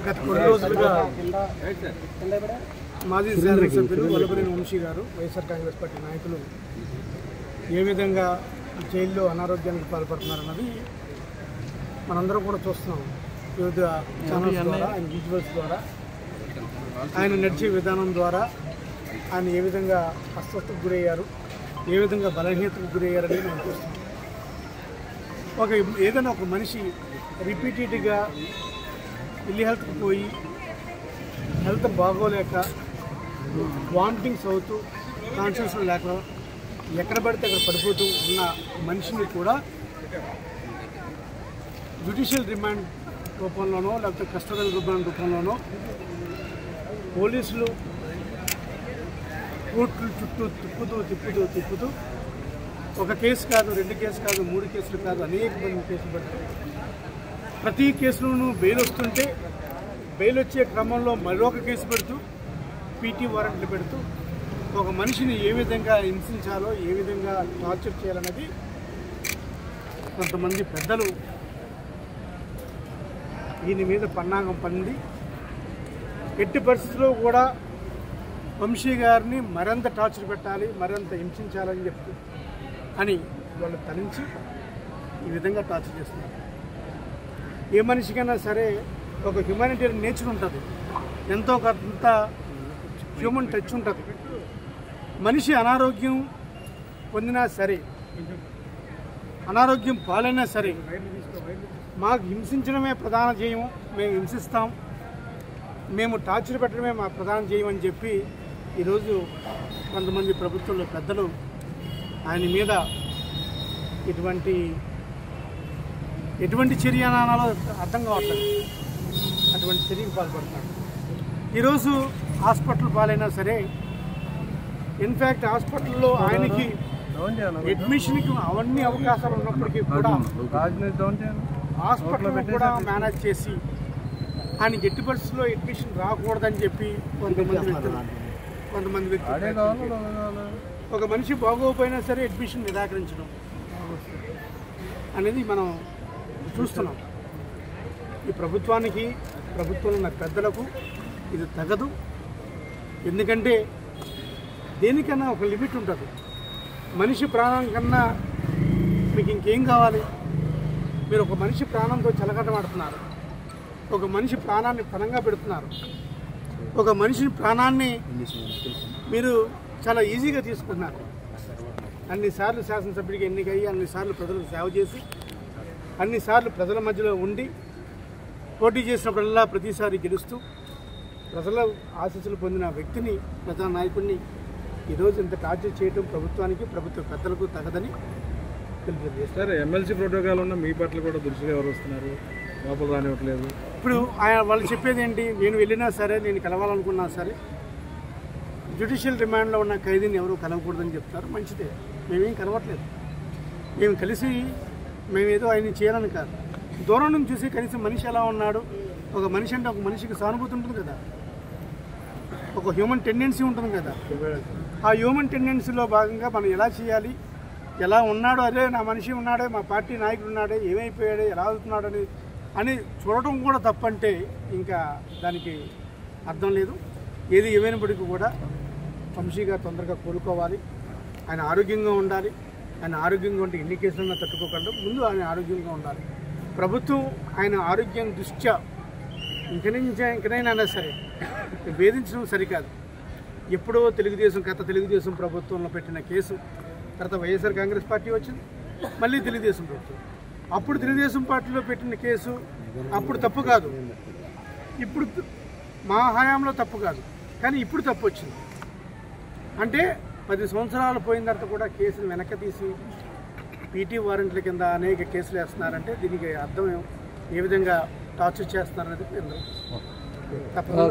గత కొన్ని రోజులుగా మాజీ శాసనసభ్యులు వల్లభనేని వంశీ గారు వైఎస్ఆర్ కాంగ్రెస్ పార్టీ నాయకులు ఏ విధంగా జైల్లో అనారోగ్యానికి పాల్పడుతున్నారన్నది మనందరం కూడా చూస్తున్నాం. వివిధ ఛానల్స్ ద్వారా, ఆయన విజువల్స్ ద్వారా, ఆయన నడిచే విధానం ద్వారా ఆయన ఏ విధంగా అస్వస్థతకు గురయ్యారు, ఏ విధంగా బలహీనతకు గురయ్యారని మనం చూస్తున్నాం. ఏదైనా ఒక మనిషి రిపీటెడ్గా ఇల్లి హెల్త్కి పోయి హెల్త్ బాగోలేక వామిటింగ్స్ అవుతూ కాన్షియస్ లేక ఎక్కడ పడితే అక్కడ పడిపోతూ ఉన్న మనిషిని కూడా జ్యుడిషియల్ రిమాండ్ రూపంలోనో లేకపోతే కస్టడల్ రిమాండ్ రూపంలోనో పోలీసులు కోర్టుల చుట్టూ తిప్పుతూ ఒక కేసు కాదు, 2 కేసు కాదు, 3 కేసులు కాదు, అనేక మంది కేసులు పెడతారు. ప్రతి కేసులోనూ బెయిల్ వస్తుంటే బెయిల్ వచ్చే క్రమంలో మరొక కేసు పెడుతూ పీటీ వారెంట్లు పెడుతూ ఒక మనిషిని ఏ విధంగా హింసించాలో, ఏ విధంగా టార్చర్ చేయాలన్నది కొంతమంది పెద్దలు దీని మీద పన్నాగం పండి ఎట్టి పరిస్థితుల్లో కూడా వంశీ గారిని మరింత టార్చర్ పెట్టాలి, మరింత హింసించాలని చెప్పి అని వాళ్ళు తరించి ఈ విధంగా టార్చర్ చేస్తున్నారు. ఏ మనిషికైనా సరే ఒక హ్యుమానిటేరియన్ నేచర్ ఉంటుంది, ఎంతో కొంత హ్యూమన్ టచ్ ఉంటుంది. మనిషి అనారోగ్యం పొందినా సరే, అనారోగ్యం పాలైనా సరే, మాకు హింసించడమే ప్రధాన ధ్యేయం, మేము హింసిస్తాం, మేము టార్చర్ పెట్టడమే మా ప్రధాన ధ్యేయం అని చెప్పి ఈరోజు కొంతమంది ప్రభుత్వంలో పెద్దలు ఆయన మీద ఎటువంటి చర్య అనాలో అర్థం కావట్లేదు, అటువంటి చర్యకు పాల్పడుతున్నాడు. ఈరోజు హాస్పిటల్ పాలైనా సరే, ఇన్ఫ్యాక్ట్ హాస్పిటల్లో ఆయనకి అడ్మిషన్కి అవన్నీ అవకాశాలు ఉన్నప్పటికీ కూడా హాస్పిటల్ కూడా మేనేజ్ చేసి ఆయన ఎట్టి పరిస్థితుల్లో అడ్మిషన్ రాకూడదని చెప్పి కొంతమంది వ్యక్తులు ఒక మనిషి బాగోపోయినా సరే అడ్మిషన్ నిరాకరించడం అనేది మనం చూస్తున్నాం. ఈ ప్రభుత్వంలో ఉన్న పెద్దలకు ఇది తగదు. ఎందుకంటే దేనికన్నా ఒక లిమిట్ ఉంటుంది. మనిషి ప్రాణం కన్నా మీకు ఇంకేం కావాలి? మీరు ఒక మనిషి ప్రాణంతో చెలగటమాడుతున్నారు, ఒక మనిషి ప్రాణాన్ని పణంగా పెడుతున్నారు, ఒక మనిషి ప్రాణాన్ని మీరు చాలా ఈజీగా తీసుకున్నారు. అన్నిసార్లు శాసనసభ్యుడికి ఎన్నికయ్యి, అన్నిసార్లు ప్రజలకు సేవ చేసి, అన్నిసార్లు ప్రజల మధ్యలో ఉండి పోటీ చేసినప్పుడల్లా ప్రతిసారి గెలుస్తూ ప్రజల ఆశీస్సులు పొందిన వ్యక్తిని, ప్రజానాయకుడిని ఈరోజు ఇంత టార్చర్ చేయడం ప్రభుత్వానికి, ప్రభుత్వ పెద్దలకు తగదని తెలియజేస్తారు. ఎమ్మెల్సీ ప్రోటోకాల్ ఉన్న మీ పట్ల కూడా దృష్టిగా ఎవరు వస్తున్నారు, లోపల రానివ్వట్లేదు. ఇప్పుడు వాళ్ళు చెప్పేది ఏంటి? నేను వెళ్ళినా సరే, నేను కలవాలనుకున్నా సరే జ్యుడిషియల్ రిమాండ్లో ఉన్న ఖైదీని ఎవరు కలవకూడదని చెప్తారు. మంచిదే, మేమేం కలవట్లేదు. మేము కలిసి మేమేదో ఆయన చేయాలని కాదు, దూరం నుంచి చూసి కనీసం మనిషి ఎలా ఉన్నాడు, ఒక మనిషి అంటే ఒక మనిషికి సానుభూతి ఉంటుంది కదా, ఒక హ్యూమన్ టెండెన్సీ ఉంటుంది కదా. ఆ హ్యూమన్ టెండెన్సీలో భాగంగా మనం ఎలా చేయాలి, ఎలా ఉన్నాడో, అదే నా మనిషి ఉన్నాడే, మా పార్టీ నాయకుడు ఉన్నాడే, ఏమైపోయాడే, ఎలా అవుతున్నాడు అని చూడటం కూడా తప్పంటే ఇంకా దానికి అర్థం లేదు. ఏది ఏమైనప్పటికీ కూడా వంశీ గారు తొందరగా కోలుకోవాలి, ఆయన ఆరోగ్యంగా ఉండాలి. ఆయన ఆరోగ్యంగా ఉంటే ఎన్ని కేసులన్నా తట్టుకోకుండా ముందు ఆయన ఆరోగ్యంగా ఉండాలి. ప్రభుత్వం ఆయన ఆరోగ్యం దృష్ట్యా ఇంకనైనా సరే వేధించడం సరికాదు. ఎప్పుడో గత తెలుగుదేశం ప్రభుత్వంలో పెట్టిన కేసు తర్వాత వైఎస్ఆర్ కాంగ్రెస్ పార్టీ వచ్చింది, మళ్ళీ తెలుగుదేశం ప్రభుత్వం. అప్పుడు తెలుగుదేశం పార్టీలో పెట్టిన కేసు అప్పుడు తప్పు కాదు, ఇప్పుడు మా హయాంలో తప్పు కాదు, కానీ ఇప్పుడు తప్పు వచ్చింది. అంటే 10 సంవత్సరాలు పోయిన తర్వాత కూడా కేసును వెనక్కి తీసి పీటీ వారెంట్ల కింద అనేక కేసులు వేస్తున్నారంటే దీనికి అర్థం ఏ విధంగా టార్చర్ చేస్తున్నారనేది తప్పకుండా